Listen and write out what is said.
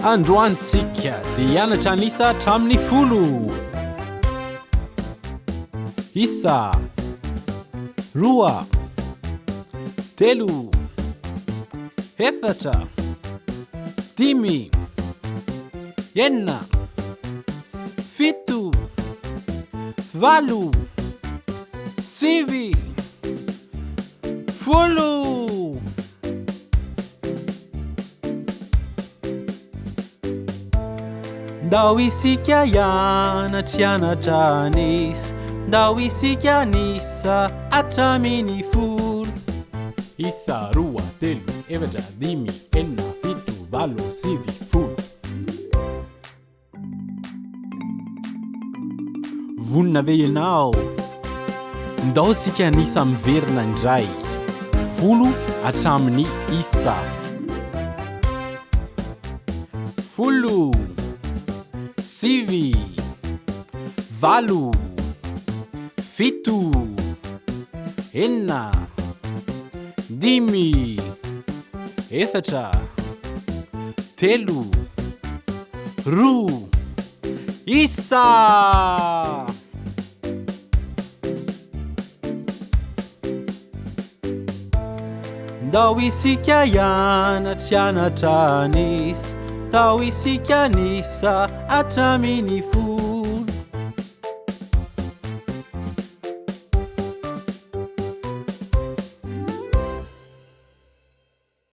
Androantsika dia hianatra ny isa hatramin'ny folo. Isa, roa, telo, efatra, dimy, enina, fito, valo, sivy, folo. Ndao isika hianatra nisa, ndao isika nisa hatramin'ny folo. Isa, roa, telo, efatra, dimy, enina, fito, valo, sivy, folo. Vonina ve ianao? Ndao tsika nisa miverina indray. Folo hatramin'ny isa. Folo, sivy, valo, fito, enina, dimy, efatra, telo, roa, isa. Ndao isika hianatra nisa, ndao isika nisa hatramin'ny folo.